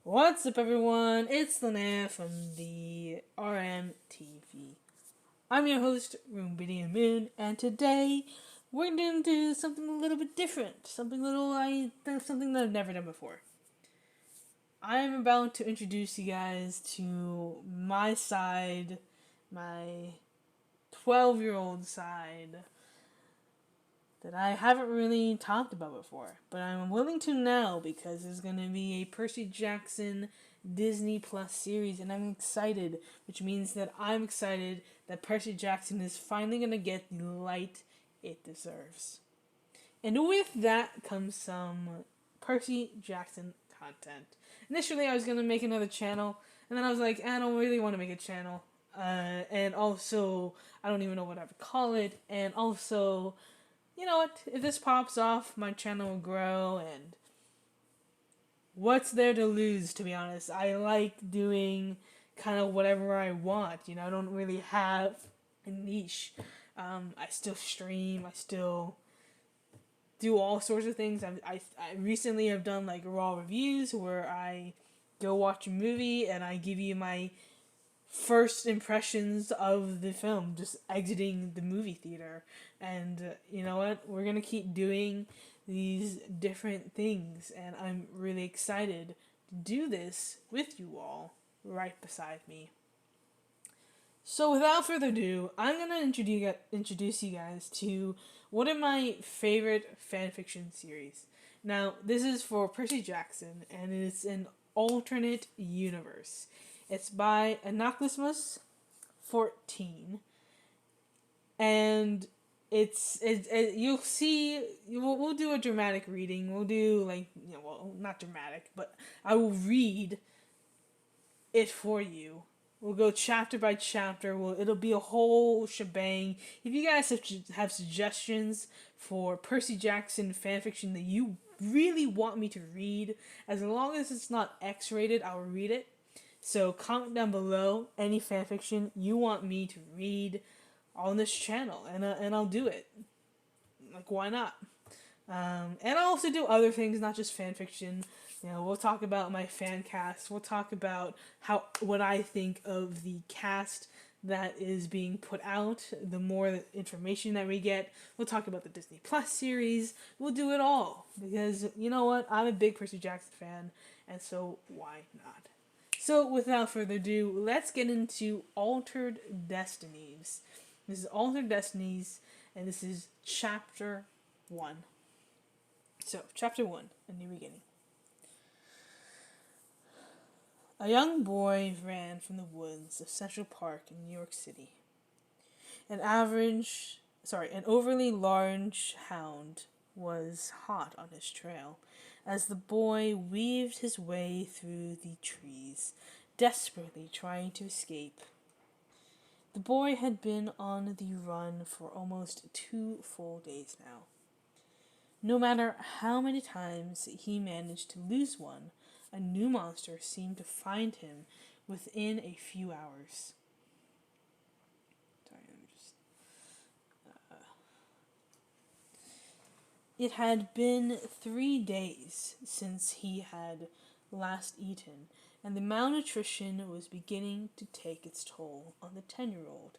What's up, everyone? It's Linnea from the RMTV. I'm your host, RubidiumMoon, and today we're going to do something a little bit different. Something that I've never done before. I'm about to introduce you guys to my side, my 12-year-old side that I haven't really talked about before, but I'm willing to now because there's going to be a Percy Jackson Disney Plus series, and I'm excited, which means that I'm excited that Percy Jackson is finally going to get the light it deserves. And with that comes some Percy Jackson content. Initially, I was going to make another channel, and then I was like, I don't really want to make a channel. And also, I don't even know what I would call it, and also, you know what, if this pops off, my channel will grow, and what's there to lose, to be honest? I like doing kind of whatever I want, I don't really have a niche. I still stream, I still do all sorts of things. I recently have done like raw reviews where I go watch a movie and I give you my first impressions of the film, just exiting the movie theater. And you know what? We're going to keep doing these different things, and I'm really excited to do this with you all right beside me. So without further ado, I'm going to introduce you guys to one of my favorite fanfiction series. Now, this is for Percy Jackson, and it's an alternate universe. It's by Anachlismus 14, and you'll see. We'll do a dramatic reading. We'll do not dramatic, but I will read it for you. We'll go chapter by chapter. It'll be a whole shebang. If you guys have suggestions for Percy Jackson fanfiction that you really want me to read, as long as it's not X-rated, I'll read it. So comment down below any fanfiction you want me to read on this channel, and I'll do it. Like, why not? And I'll also do other things, not just fanfiction. We'll talk about my fan cast. We'll talk about what I think of the cast that is being put out. The more information that we get, we'll talk about the Disney Plus series. We'll do it all because you know what? I'm a big Percy Jackson fan, and so why not? So without further ado, let's get into Altered Destinies. This is Altered Destinies, and this is Chapter 1. So, Chapter 1, A New Beginning. A young boy ran from the woods of Central Park in New York City. An overly large hound was hot on his trail as the boy weaved his way through the trees, desperately trying to escape. The boy had been on the run for almost 2 full days now. No matter how many times he managed to lose one, a new monster seemed to find him within a few hours. It had been 3 days since he had last eaten, and the malnutrition was beginning to take its toll on the 10-year-old.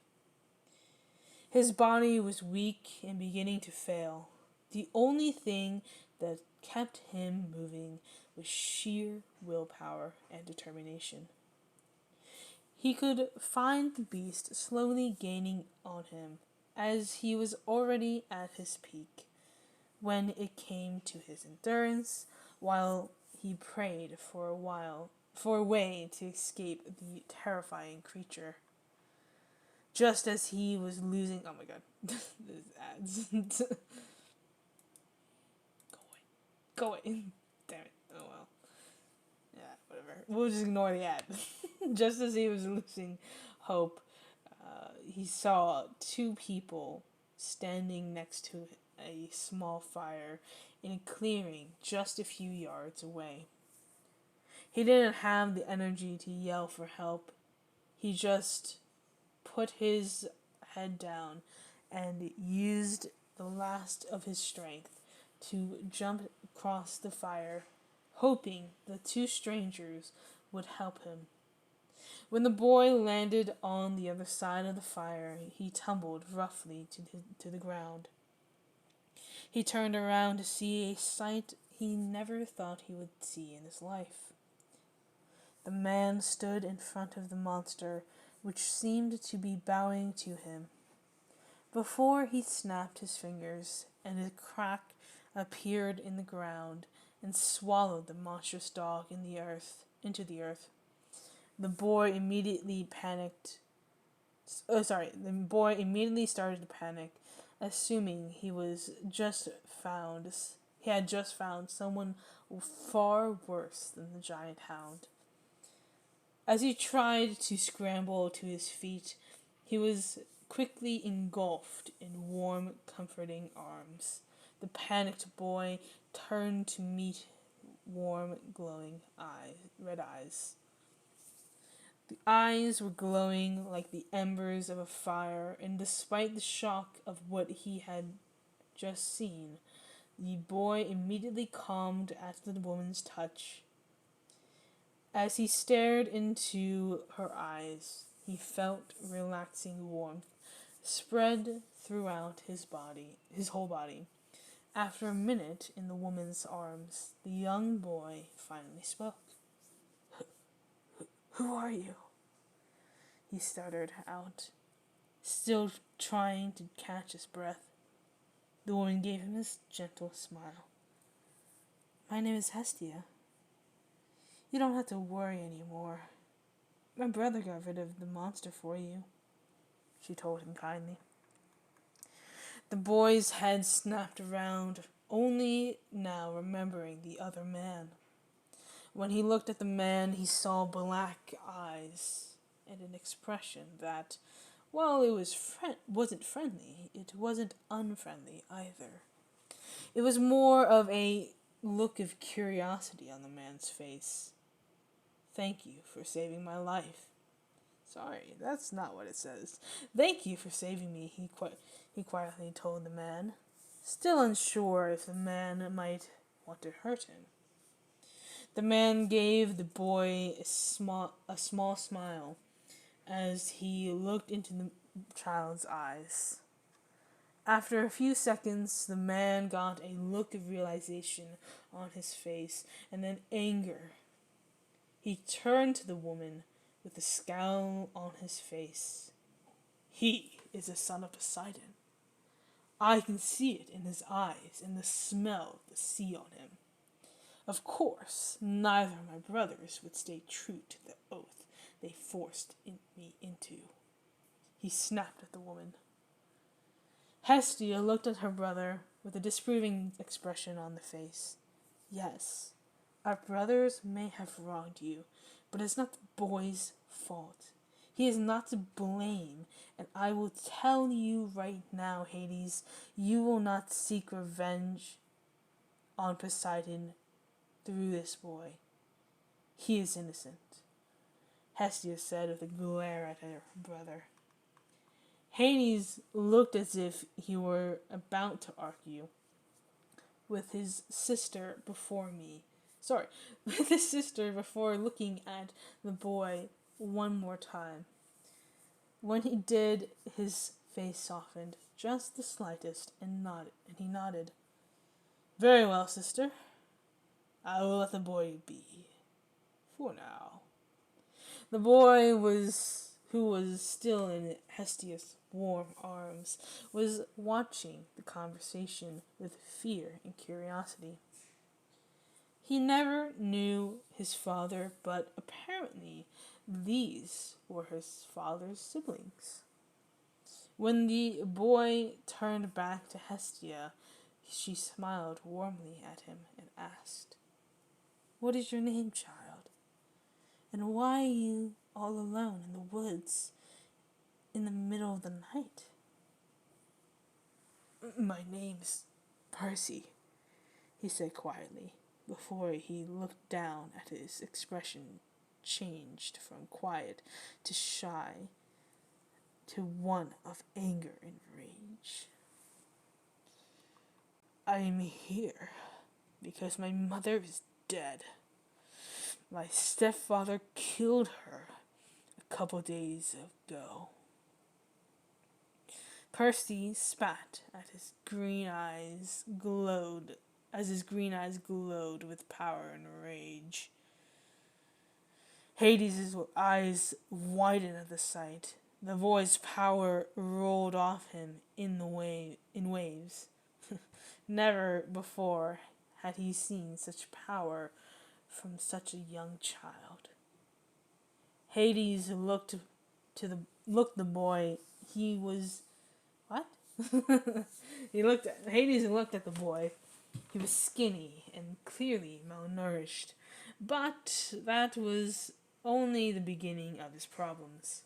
His body was weak and beginning to fail. The only thing that kept him moving was sheer willpower and determination. He could find the beast slowly gaining on him, as he was already at his peak, when it came to his endurance, while he prayed for a way to escape the terrifying creature. Just as he was losing... Oh my god. There's ads. Go away. Damn it. Oh well. Yeah, whatever. We'll just ignore the ad. Just as he was losing hope, he saw 2 people standing next to a small fire in a clearing just a few yards away. He didn't have the energy to yell for help. He just put his head down and used the last of his strength to jump across the fire hoping the two strangers would help him. When the boy landed on the other side of the fire, he tumbled roughly to the ground. He turned around to see a sight he never thought he would see in his life. The man stood in front of the monster, which seemed to be bowing to him. Before he snapped his fingers, and a crack appeared in the ground and swallowed the monstrous dog into the earth. The boy immediately started to panic, assuming he had just found someone far worse than the giant hound. As he tried to scramble to his feet, he was quickly engulfed in warm, comforting arms. The panicked boy turned to meet warm, glowing red eyes. The eyes were glowing like the embers of a fire, and despite the shock of what he had just seen, the boy immediately calmed at the woman's touch. As he stared into her eyes, he felt relaxing warmth spread throughout his whole body. After a minute in the woman's arms, the young boy finally spoke. "Who are you?" he stuttered out, still trying to catch his breath. The woman gave him a gentle smile. "My name is Hestia. You don't have to worry anymore. My brother got rid of the monster for you," she told him kindly. The boy's head snapped around, only now remembering the other man. When he looked at the man, he saw black eyes and an expression that, while it wasn't friendly, it wasn't unfriendly either. It was more of a look of curiosity on the man's face. "Thank you for saving my life." "Sorry, that's not what it says." "Thank you for saving me," he quietly told the man, still unsure if the man might want to hurt him. The man gave the boy a small smile as he looked into the child's eyes. After a few seconds, the man got a look of realization on his face and then anger. He turned to the woman with a scowl on his face. "He is a son of Poseidon. I can see it in his eyes and the smell of the sea on him. Of course, neither of my brothers would stay true to the oath they forced me into." He snapped at the woman. Hestia looked at her brother with a disapproving expression on the face. "Yes, our brothers may have wronged you, but it's not the boy's fault. He is not to blame, and I will tell you right now, Hades, you will not seek revenge on Poseidon through this boy. He is innocent," Hestia said with a glare at her brother. Hades looked as if he were about to argue with his sister before looking at the boy one more time. When he did, his face softened just the slightest, and he nodded. "Very well, sister. I will let the boy be. For now." The boy who was still in Hestia's warm arms, was watching the conversation with fear and curiosity. He never knew his father, but apparently these were his father's siblings. When the boy turned back to Hestia, she smiled warmly at him and asked, "What is your name, child? And why are you all alone in the woods in the middle of the night?" "My name's Percy," he said quietly, before he looked down at his expression changed from quiet to shy to one of anger and rage. "I am here because my mother is dead. My stepfather killed her a couple days ago. Percy spat at his green eyes glowed as his green eyes glowed with power and rage. Hades' eyes widened at the sight. The boy's power rolled off him in waves. Never before had he seen such power from such a young child. Hades looked the boy. He was what? Hades looked at the boy. He was skinny and clearly malnourished, but that was only the beginning of his problems.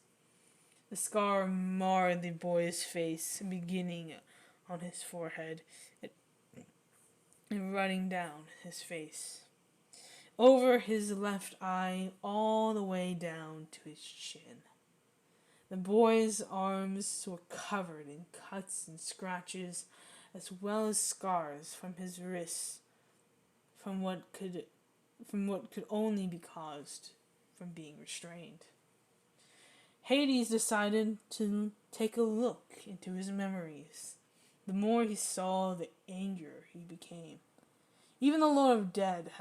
The scar marred the boy's face, beginning on his forehead and running down his face, over his left eye, all the way down to his chin. The boy's arms were covered in cuts and scratches, as well as scars from his wrists, from what could only be caused from being restrained. Hades decided to take a look into his memories. The more he saw, the angrier he became. Even the Lord of Dead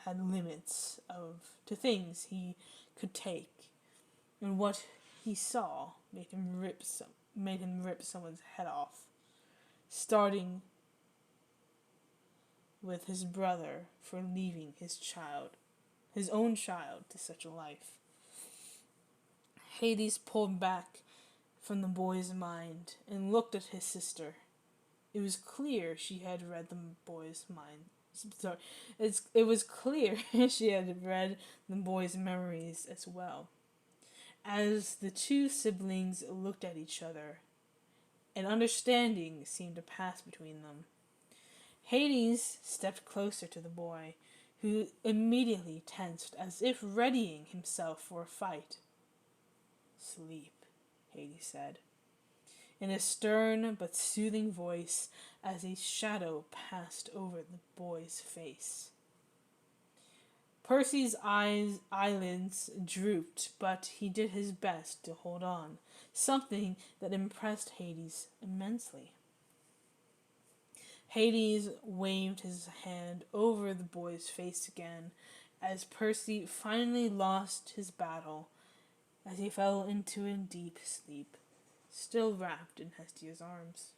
had limits to things he could take, and what he saw made him rip someone's head off, starting with his brother for leaving his own child, to such a life. Hades pulled back from the boy's mind and looked at his sister. It was clear she had read the boy's mind. It was clear she had read the boy's memories as well. As the two siblings looked at each other, an understanding seemed to pass between them. Hades stepped closer to the boy, who immediately tensed as if readying himself for a fight. "Sleep," Hades said, in a stern but soothing voice as a shadow passed over the boy's face. Percy's eyelids drooped, but he did his best to hold on, something that impressed Hades immensely. Hades waved his hand over the boy's face again as Percy finally lost his battle, as he fell into a deep sleep, still wrapped in Hestia's arms.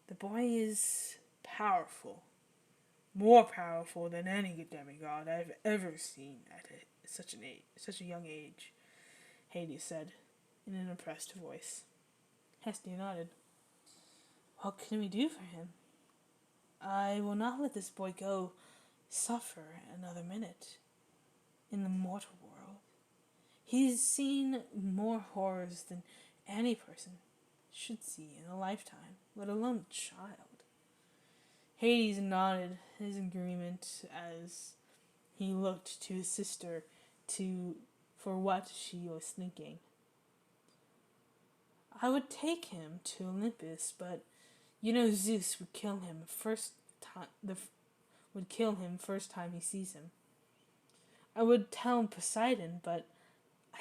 The boy is powerful, more powerful than any demigod I've ever seen at such a young age, Hades said in an impressed voice. Hestia nodded. What can we do for him? I will not let this boy go suffer another minute in the mortal world. He's seen more horrors than any person should see in a lifetime, let alone a child. Hades nodded his agreement as he looked to his sister for what she was thinking. I would take him to Olympus, but Zeus would kill him first time he sees him. I would tell Poseidon, but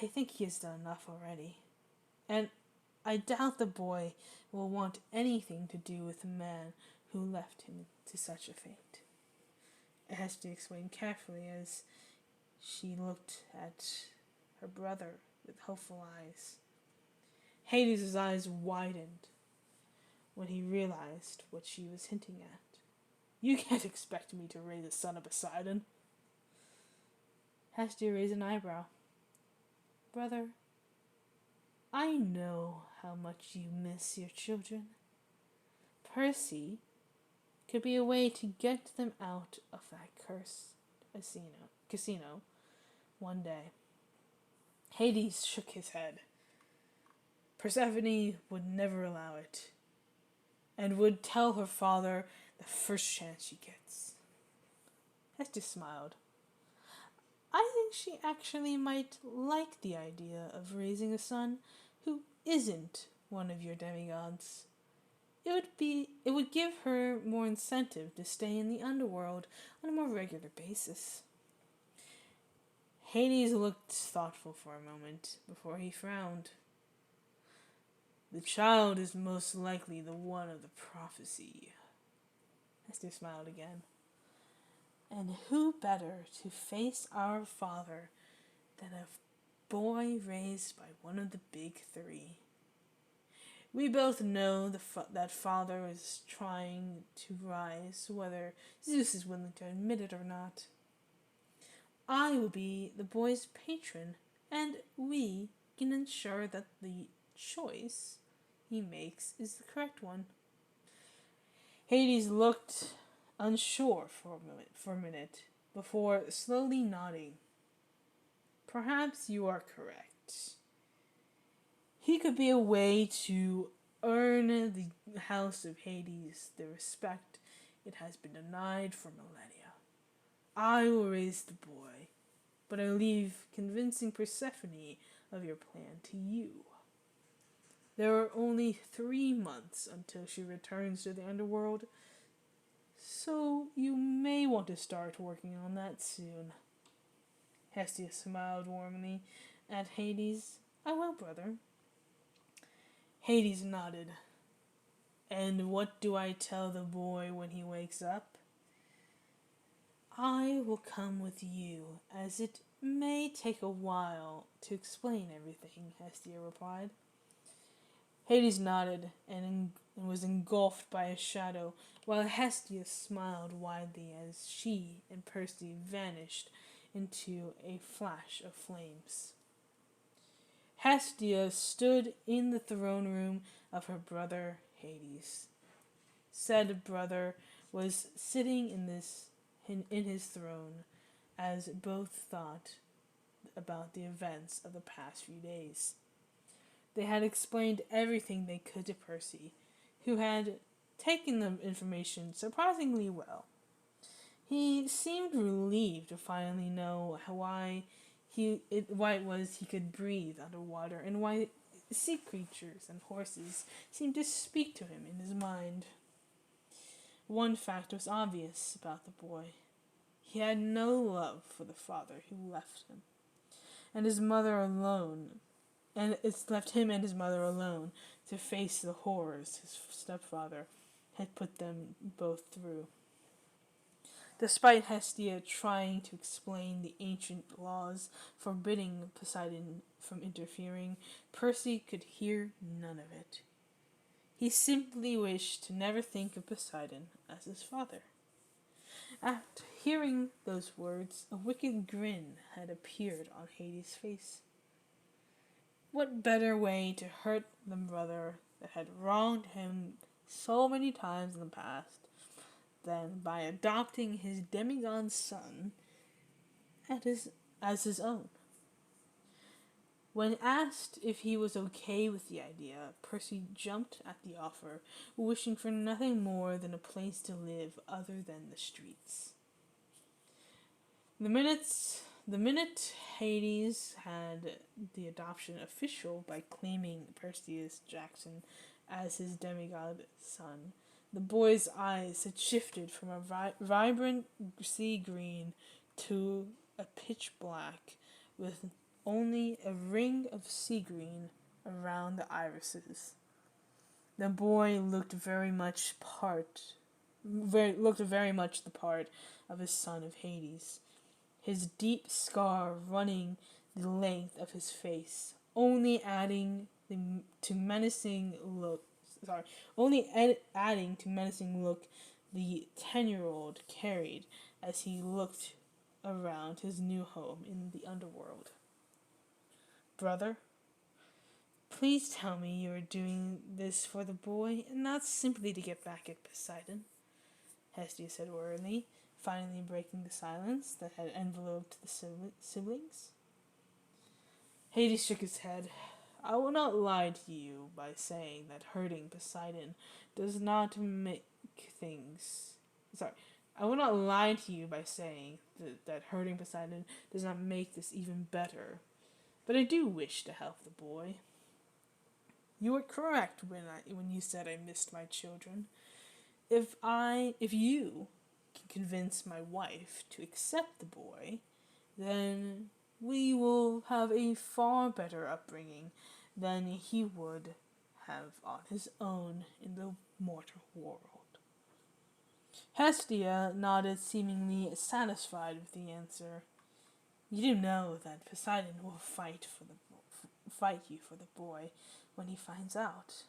I think he has done enough already. And I doubt the boy will want anything to do with the man who left him to such a fate. Hestia explained carefully as she looked at her brother with hopeful eyes. Hades' eyes widened when he realized what she was hinting at. You can't expect me to raise a son of Poseidon. Hestia raised an eyebrow. Brother, I know how much you miss your children. Percy could be a way to get them out of that cursed casino one day. Hades shook his head. Persephone would never allow it, and would tell her father the first chance she gets. Hestia smiled. I think she actually might like the idea of raising a son who isn't one of your demigods. it would give her more incentive to stay in the underworld on a more regular basis. Hades looked thoughtful for a moment before he frowned. The child is most likely the one of the prophecy. Esther smiled again. And who better to face our father than a boy raised by one of the big three? We both know that father is trying to rise, whether Zeus is willing to admit it or not. I will be the boy's patron, and we can ensure that the choice he makes is the correct one. Hades looked unsure for a minute before slowly nodding. Perhaps you are correct. He could be a way to earn the House of Hades the respect it has been denied for millennia. I will raise the boy, but I leave convincing Persephone of your plan to you. There are only 3 months until she returns to the underworld, so you may want to start working on that soon. Hestia smiled warmly at Hades. I will, brother. Hades nodded. And what do I tell the boy when he wakes up? I will come with you, as it may take a while to explain everything, Hestia replied. Hades nodded and was engulfed by a shadow, while Hestia smiled widely as she and Percy vanished into a flash of flames. Hestia stood in the throne room of her brother Hades. Said brother was sitting in his throne, as both thought about the events of the past few days. They had explained everything they could to Percy, who had taken the information surprisingly well. He seemed relieved to finally know why it was he could breathe underwater, and why sea creatures and horses seemed to speak to him in his mind. One fact was obvious about the boy. He had no love for the father who left him, and his mother alone, and it's left him and his mother alone to face the horrors his stepfather had put them both through. Despite Hestia trying to explain the ancient laws forbidding Poseidon from interfering, Percy could hear none of it. He simply wished to never think of Poseidon as his father. After hearing those words, a wicked grin had appeared on Hades' face. What better way to hurt the brother that had wronged him so many times in the past than by adopting his demigod son as his own? When asked if he was okay with the idea, Percy jumped at the offer, wishing for nothing more than a place to live other than the streets. The minute Hades had the adoption official by claiming Percy Jackson as his demigod son, the boy's eyes had shifted from a vibrant sea green to a pitch black, with only a ring of sea green around the irises. The boy looked very much the part of his son of Hades, his deep scar running the length of his face, only adding to menacing look the 10-year-old carried as he looked around his new home in the underworld. Brother, please tell me you are doing this for the boy, and not simply to get back at Poseidon, Hestia said wearily, finally breaking the silence that had enveloped the siblings. Hades shook his head. I will not lie to you by saying that hurting Poseidon does not make things... I will not lie to you by saying that hurting Poseidon does not make this even better. But I do wish to help the boy. You were correct when you said I missed my children. If you can convince my wife to accept the boy, then we will have a far better upbringing than he would have on his own in the mortal world. Hestia nodded, seemingly satisfied with the answer. You do know that Poseidon will fight you for the boy when he finds out.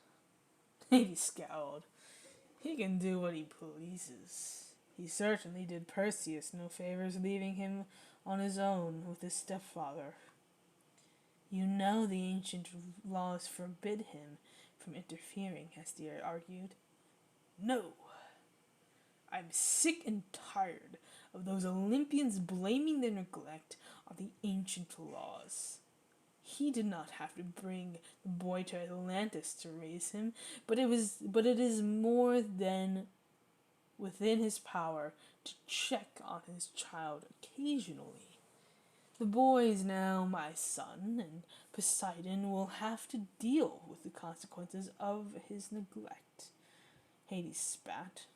He scowled. He can do what he pleases. He certainly did Perseus no favors, leaving him on his own with his stepfather. You know the ancient laws forbid him from interfering, Hestia argued. No. I'm sick and tired of those Olympians blaming their neglect on the ancient laws. He did not have to bring the boy to Atlantis to raise him, but it is more than within his power to check on his child occasionally. The boy is now my son, and Poseidon will have to deal with the consequences of his neglect. Hades spat.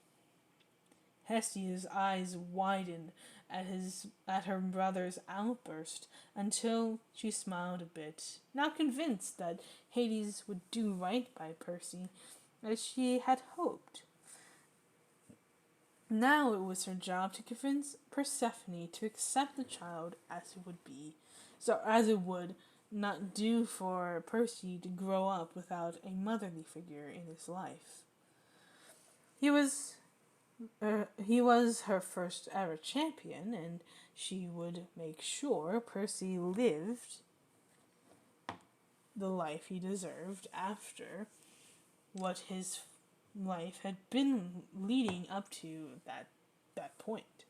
Hestia's eyes widened at her brother's outburst until she smiled a bit, now convinced that Hades would do right by Percy, as she had hoped. Now it was her job to convince Persephone to accept the child as it would not do for Percy to grow up without a motherly figure in his life. He was her first ever champion, and she would make sure Percy lived the life he deserved after what his life had been leading up to that point.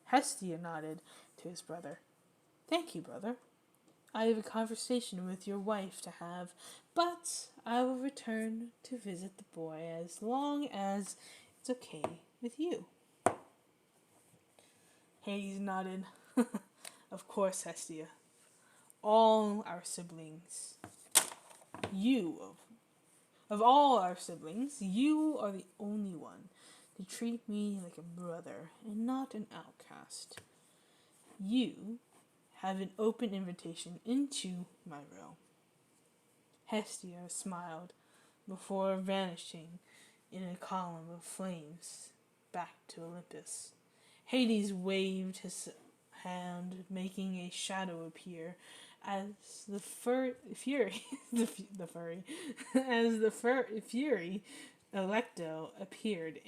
Hestia nodded to his brother. Thank you, brother. I have a conversation with your wife to have, but I will return to visit the boy as long as it's okay with you. Hades nodded. Of course, Hestia. All our siblings. Of all our siblings, you are the only one to treat me like a brother and not an outcast. You have an open invitation into my realm. Hestia smiled before vanishing in a column of flames back to Olympus. Hades waved his hand, making a shadow appear as the fury Alecto appeared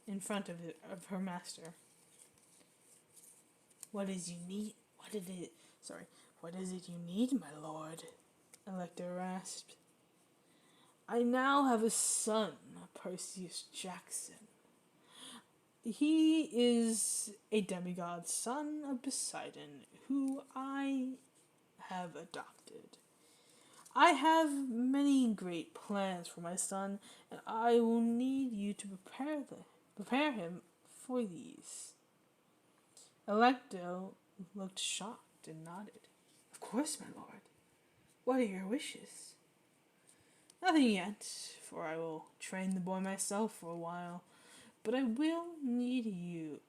in front of her master. What is it you need, my lord? Alecto rasped. I now have a son, Percy Jackson. He is a demigod son of Poseidon, who I have adopted. I have many great plans for my son, and I will need you to prepare him for these. Alecto looked shocked and nodded. Of course, my lord. What are your wishes? Nothing yet, for I will train the boy myself for a while, but I will need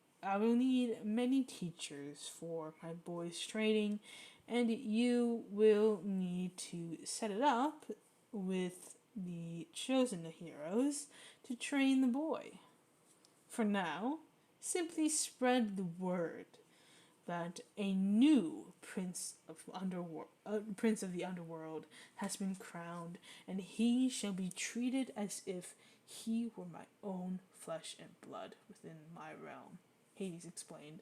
many teachers for my boy's training, and you will need to set it up with the chosen heroes to train the boy. For now, simply spread the word that a new prince of the underworld has been crowned, and he shall be treated as if he were my own flesh and blood within my realm, Hades explained.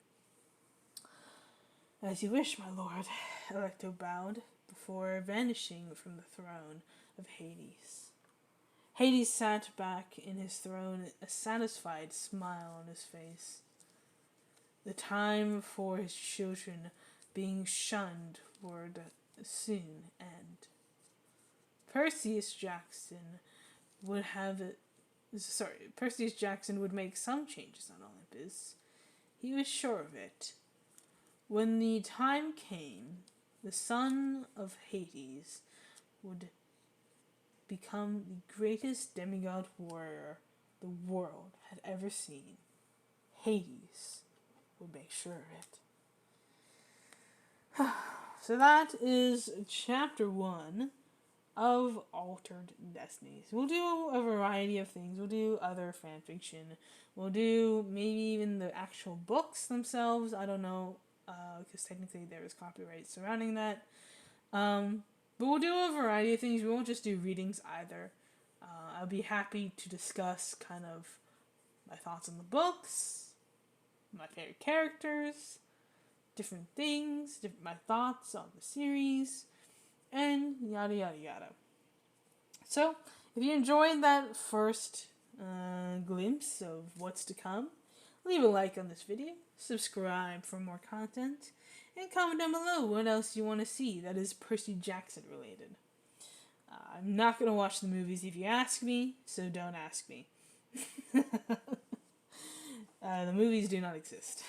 As you wish, my lord, Alecto bowed before vanishing from the throne of Hades. Hades sat back in his throne, a satisfied smile on his face. The time for his children being shunned would soon end. Percy Jackson would make some changes on Olympus. He was sure of it. When the time came, the son of Hades would become the greatest demigod warrior the world had ever seen, Hades would make sure of it. So that is chapter 1 of Altered Destinies. We'll do a variety of things. We'll do other fanfiction. We'll do maybe even the actual books themselves. I don't know, because technically there is copyright surrounding that. But we'll do a variety of things. We won't just do readings either. I'll be happy to discuss kind of my thoughts on the books, my favorite characters, different things, my thoughts on the series, and yada yada yada. So, if you enjoyed that first glimpse of what's to come, leave a like on this video, subscribe for more content, and comment down below what else you want to see that is Percy Jackson related. I'm not going to watch the movies if you ask me, so don't ask me. The movies do not exist.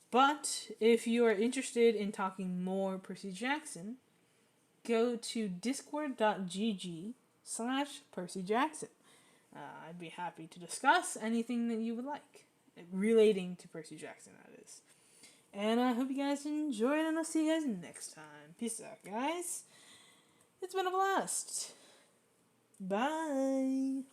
But if you are interested in talking more Percy Jackson, go to discord.gg/Percy Jackson. I'd be happy to discuss anything that you would like, relating to Percy Jackson, that is. And I hope you guys enjoyed, and I'll see you guys next time. Peace out, guys. It's been a blast. Bye.